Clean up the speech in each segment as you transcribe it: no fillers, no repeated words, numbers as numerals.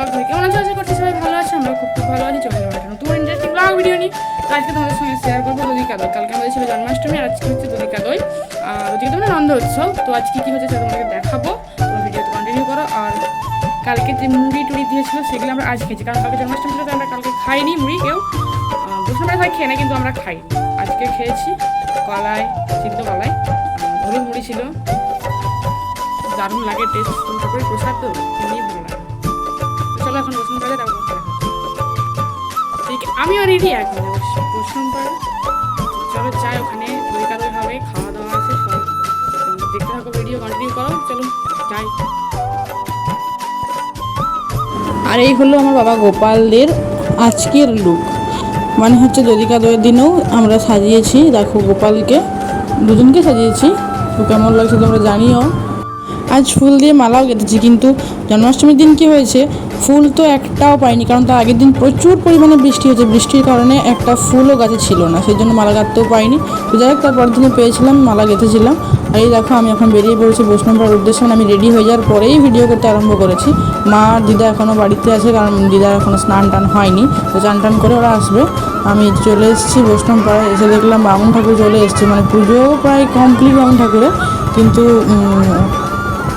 Blog থেকে কেমন আছে আশা করছি সবাই ভালো আছে, আমরা খুব ভালো আছি। চলে যাবো নতুন ইন্টারেস্টিং ব্লগ ভিডিও নিই। তো আজকে তোমাদের সঙ্গে শেয়ার করবো দধিকা দই। কালকে আমাদের ছিল জন্মাষ্টমী আর আজকে হচ্ছে দধিকা দই। দধিকা দই মানে নন্দ উৎসব। তো আজকে কী হচ্ছে সেটা তোমাকে দেখাবো, তোমার ভিডিওতে কন্টিনিউ করো। আর কালকে যে মুড়ি টুড়ি দিয়েছিল সেগুলো আমরা আজ খেয়েছি, কারণ কালকে জন্মাষ্টমী ছিল, আমরা কালকে খাইনি মুড়ি কেউ। বৈষ্ণবরা সবাই খেয়ে নেয় কিন্তু আমরা খাইনি, আজকে খেয়েছি। কলাই, সিদ্ধ কলাই, হলুদ মুড়ি ছিল, দারুণ লাগে টেস্ট। তারপরে প্রসাদ তো এমনি ভালো লাগে। চলো এখন বৈষ্ণব পাড়া ঠিক আমিও রেডি এখন বৈষ্ণব পাড়া। চলো যাই, ওখানে দধিকা দই হবে, খাওয়া দাওয়া আছে সব দেখতে থাকো, ভিডিও কন্টিনিউ করো। চলো যাই। আর এই হলো আমার বাবা গোপালদের আজকের লুক, মানে হচ্ছে দধিকা দইয়ের দিনেও আমরা সাজিয়েছি। দেখো গোপালকে, দুজনকে সাজিয়েছি। তো কেমন লাগছে তোমরা জানিও। আজ ফুল দিয়ে মালাও গেঁথেছি, কিন্তু জন্মাষ্টমীর দিন কি হয়েছে, ফুল তো একটাও পাইনি, কারণ তার আগের দিন প্রচুর পরিমাণে বৃষ্টি হয়েছে। বৃষ্টির কারণে একটা ফুলও গাছে ছিল না, সেই জন্য মালা গাঁথতেও পাইনি। তো যাই হোক, তারপরের দিনে পেয়েছিলাম, মালা গেঁথেছিলাম। আর এই দেখো আমি এখন বেরিয়ে পড়েছি বৈষ্ণব পাড়ার উদ্দেশ্যে। আমি রেডি হয়ে যাওয়ার পরেই ভিডিও করতে আরম্ভ করেছি। মা আর দিদা এখনও বাড়িতে আছে, কারণ দিদার এখনও স্নান টান হয়নি, তো চান টান করে ওরা আসবে। আমি চলে এসেছি বৈষ্ণব পাড়ায়। এসে দেখলাম বামুন ঠাকুর চলে এসেছে, মানে পুজোও প্রায় কমপ্লিট বামুন ঠাকুরের, কিন্তু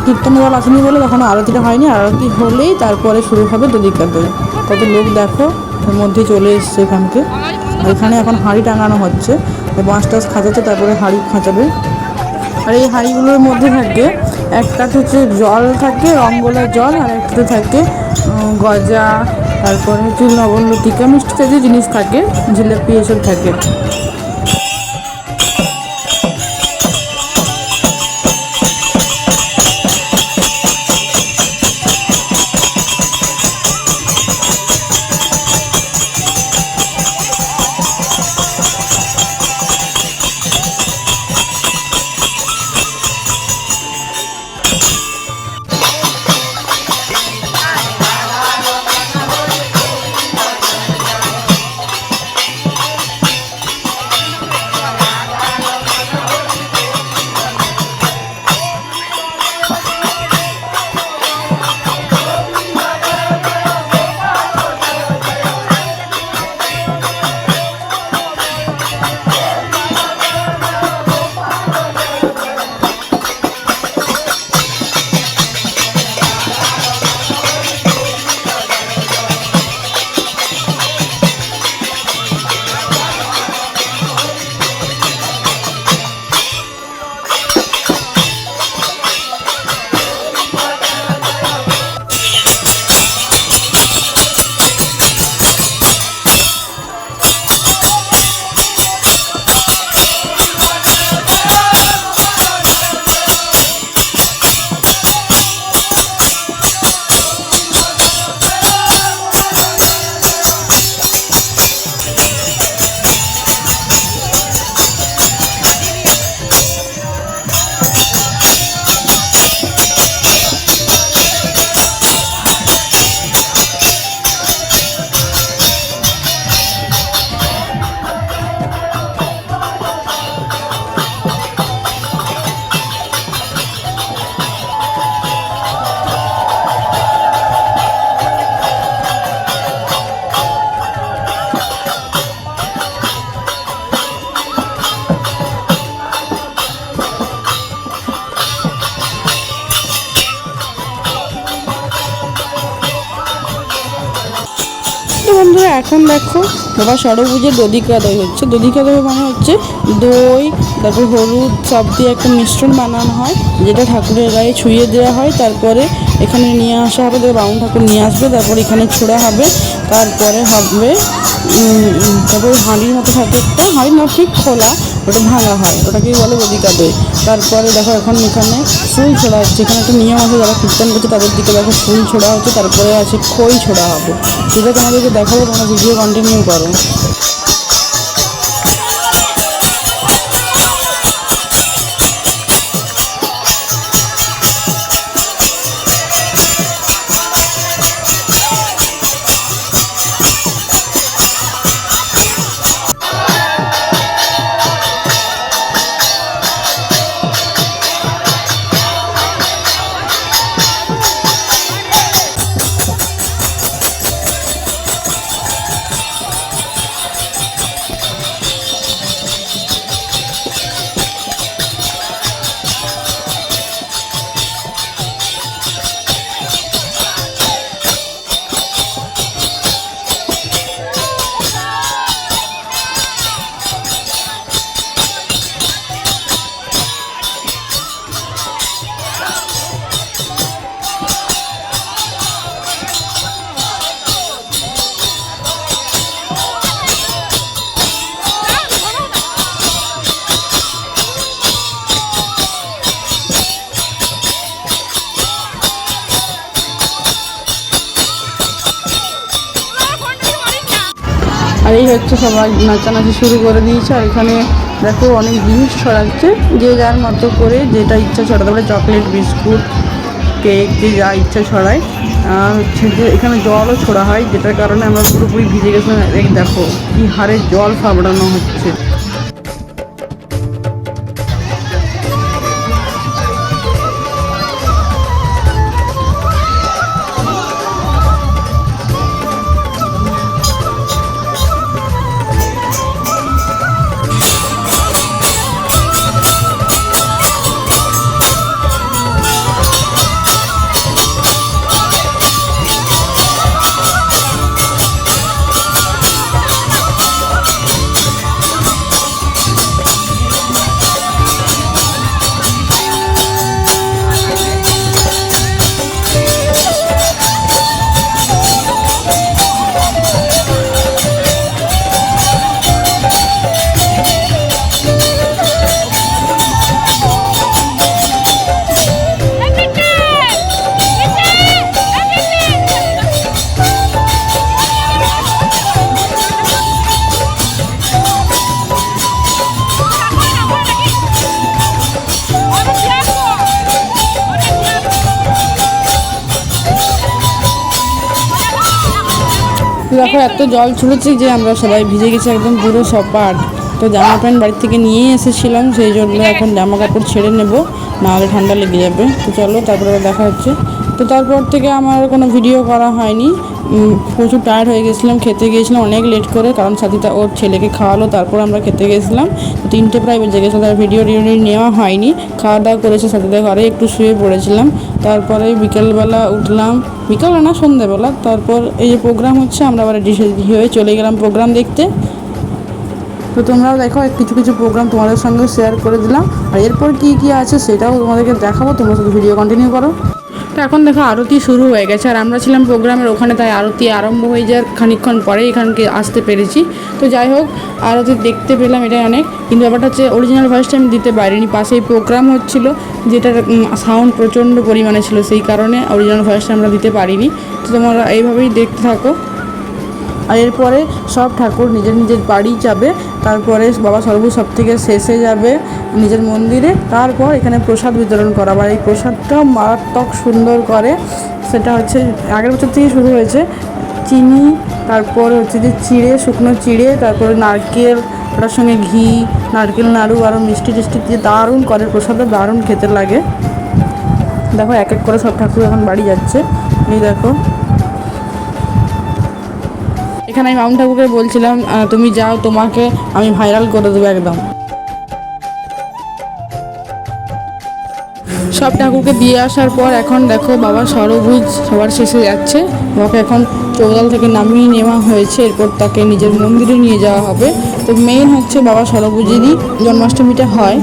কীর্তন দল আসেনি বলে তখন আরতিটা হয়নি। আরতি হলেই তারপরে শুরু হবে দধিকা দই। কত লোক দেখো, এর মধ্যে চলে এসছে এখানকে। এখানে এখন হাঁড়ি টাঙানো হচ্ছে, বাঁশ টাস খাঁচাচ্ছে, তারপরে হাঁড়ি খাঁচাবে। আর এই হাঁড়িগুলোর মধ্যে থাকে, একটাতে হচ্ছে জল থাকে, রঙ্গোলার জল, আর একটাতে থাকে গজা, তারপরে হচ্ছে লবণলতিকা, মিষ্টি জাতীয় জিনিস থাকে, জিলাপি এসব থাকে। বন্ধুরা এখন দেখো বাবা ষড়ভুজের দধিকা দই হচ্ছে। দধিকা দই মানে হচ্ছে দই, তারপর হলুদ সব দিয়ে একটা মিশ্রণ বানানো হয়, যেটা ঠাকুরের গায়ে ছুঁয়ে দেওয়া হয়। তারপরে এখানে নিয়ে আসা হবে, বামুন ঠাকুর নিয়ে আসবে, তারপর এখানে ছোড়া হবে, তারপরে হবে তারপরে হাঁড়ির মতো থাকে একটা, হাঁড়ি না ঠিক খোলা, ওটা ভাঙা হয়, ওটাকেই বলে দধিকা দই। তারপরে দেখো এখন এখানে ফুল ছোড়া হচ্ছে। এখানে একটা নিয়ম আছে, যারা কীর্তন করছে তাদের দিকে দেখো ফুল ছোড়া হচ্ছে, তারপরে আছে খই ছোড়া হবে। সেটা তোমাদেরকে দেখাবো, তোমরা ভিডিও কন্টিনিউ করো। আর এই হচ্ছে সবাই নাচানাচি শুরু করে দিয়েছে। আর এখানে দেখো অনেক জিনিস ছড়াচ্ছে, যে যার মতো করে যেটা ইচ্ছা ছড়াতে পারে, চকলেট, বিস্কুট, কেক, যে যা ইচ্ছা ছড়ায়। আর হচ্ছে যে এখানে জলও ছোড়া হয়, যেটার কারণে আমরা পুরোপুরি ভিজে গেছিলাম। এই দেখো কি হারে জল ফাবড়ানো হচ্ছে। দেখো এত জল ছুটেছে যে আমরা সবাই ভিজে গেছি একদম পুরো সপাট। তো জামা প্যান্ট বাড়ি থেকে নিয়ে এসেছিলাম, সেই জন্য এখন জামা কাপড় ছেড়ে নেব, নাহলে ঠান্ডা লেগে যাবে। তো চলো তারপরে দেখা হচ্ছে। তো তারপর থেকে আমার কোনো ভিডিও করা হয়নি, প্রচুর টায়ার্ড হয়ে গেছিলাম, খেতে গিয়েছিলাম অনেক লেট করে, কারণ সাথীটা ওর ছেলেকে খাওয়ালো, তারপর আমরা খেতে গেছিলাম। তো 3টে প্রায় বেজে গেছিলো, তার ভিডিও নেওয়া হয়নি। খাওয়া দাওয়া করেছে সাথীদের ঘরে, একটু শুয়ে পড়েছিলাম। তারপরে বিকেলবেলা উঠলাম, বিকেল না সন্ধ্যেবেলা। তারপর এই যে প্রোগ্রাম হচ্ছে, আমরা আবার রেডি হয়ে চলে গেলাম প্রোগ্রাম দেখতে। তো তোমরাও দেখো, কিছু কিছু প্রোগ্রাম তোমাদের সঙ্গে শেয়ার করে দিলাম। আর এরপর কী কী আছে সেটাও তোমাদেরকে দেখাবো, তোমরা শুধু ভিডিও কন্টিনিউ করো। তো এখন দেখো আরতি শুরু হয়ে গেছে, আর আমরা ছিলাম প্রোগ্রামের ওখানে, তাই আরতি আরম্ভ হয়ে যাওয়ার খানিকক্ষণ পরে এখানকে আসতে পেরেছি। তো যাই হোক, আরতি দেখতে পেলাম, এটাই অনেক। কিন্তু ব্যাপারটা হচ্ছে অরিজিনাল ভয়েসটা আমি দিতে পারিনি, পাশেই প্রোগ্রাম হচ্ছিলো যেটার সাউন্ড প্রচণ্ড পরিমাণে ছিল, সেই কারণে অরিজিনাল ভয়েসটা আমরা দিতে পারিনি। তো তোমরা এইভাবেই দেখতে থাকো। আর এরপরে সব ঠাকুর নিজের নিজের বাড়ি যাবে, তারপরে বাবা সর্বু সব থেকে শেষে যাবে নিজের মন্দিরে। তারপর এখানে প্রসাদ বিতরণ করা, আর এই প্রসাদটাও মারাত্মক সুন্দর করে। সেটা হচ্ছে আগের বছর থেকে শুরু হয়েছে, চিনি, তারপর হচ্ছে যে চিড়ে, শুকনো চিড়ে, তারপরে নারকেল, ওটার সঙ্গে ঘি, নারকেল নাড়ু, আরও মিষ্টি টিষ্টি দিয়ে দারুণ করে প্রসাদটা, দারুণ খেতে লাগে। দেখো এক এক করে সব ঠাকুর এখন বাড়ি যাচ্ছে। এই দেখো এখানে আমি মাউন্ট ঠাকুরকে বলছিলাম, তুমি যাও, তোমাকে আমি ভাইরাল করে দেবো একদম। সব ঠাকুরকে দিয়ে আসার পর এখন দেখো বাবা ষড়ভুজ সবার শেষে যাচ্ছে। বাবাকে এখন চৌদাল থেকে নামিয়ে নেওয়া হয়েছে, এরপর তাকে নিজের মন্দিরে নিয়ে যাওয়া হবে। তো মেইন হচ্ছে বাবা ষড়ভুজেরই জন্মাষ্টমীটা হয়।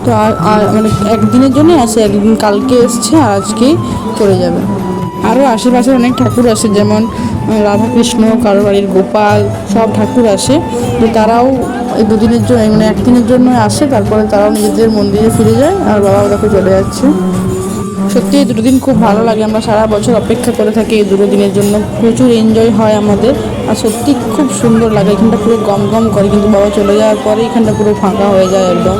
তো আর মানে একদিনের জন্য আসে, একদিন কালকে এসছে আর আজকেই চলে যাবে। আরও আশেপাশে অনেক ঠাকুর আসে, যেমন রাধাকৃষ্ণ, কারো বাড়ির গোপাল, সব ঠাকুর আসে। তো তারাও এই দুদিনের জন্য, মানে একদিনের জন্য আসে, তারপরে তারাও নিজেদের মন্দিরে ফিরে যায়, আর বাবাও দেখো চলে যাচ্ছে। সত্যি এই 2 দিন খুব ভালো লাগে, আমরা সারা বছর অপেক্ষা করে থাকি এই 2 দিনের জন্য, প্রচুর এনজয় হয় আমাদের। আর সত্যি খুব সুন্দর লাগে, এখানটা পুরো গম গম করে, কিন্তু বাবা চলে যাওয়ার পরে এখানটা পুরো ফাঁকা হয়ে যায় একদম।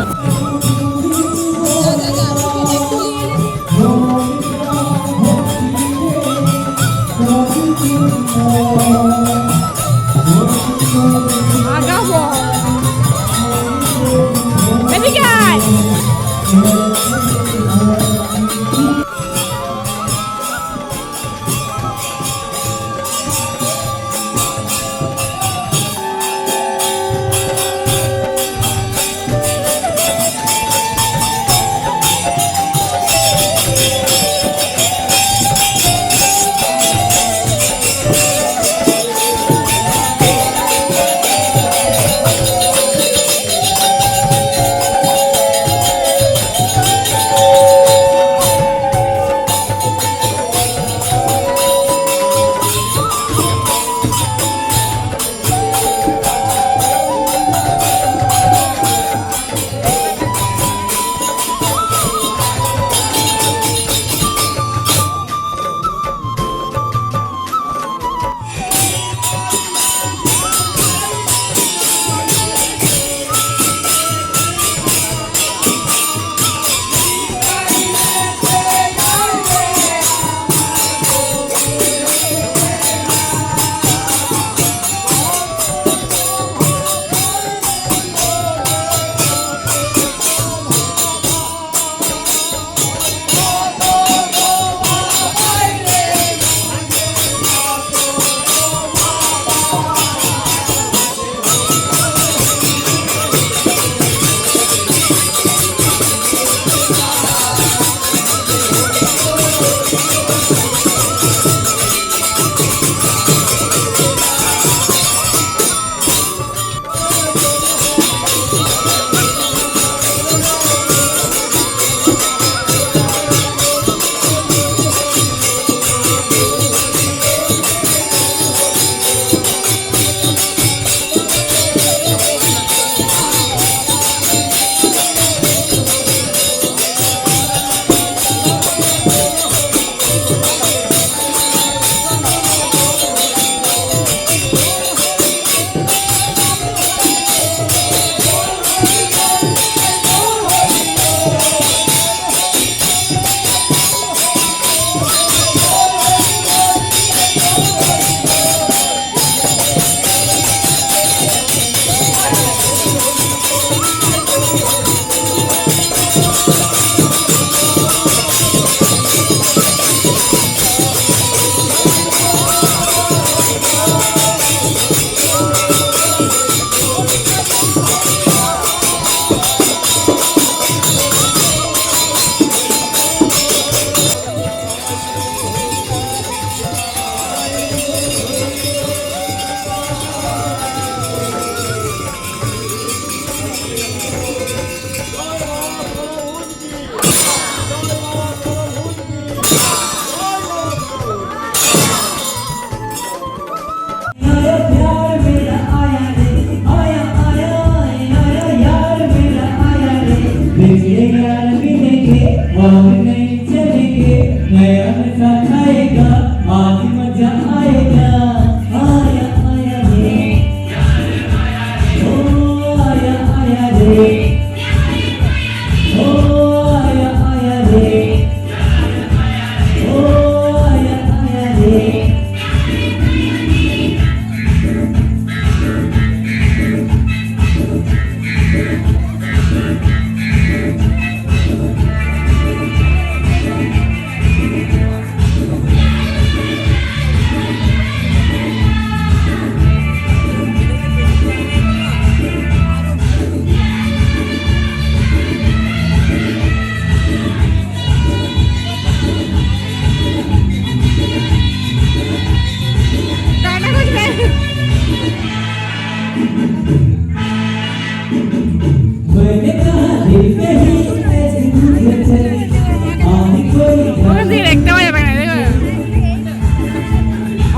ওখান থেকে দেখতে পাওয়া যাবে না, দেখো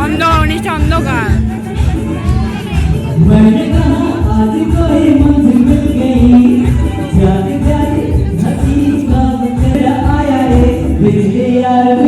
অন্ধকার, নিশ্চয় অন্ধকার। मैंने कहा आज कोई मंजिल मिल गई जाते जाते हंसी का तेरा आया रे बिजली यार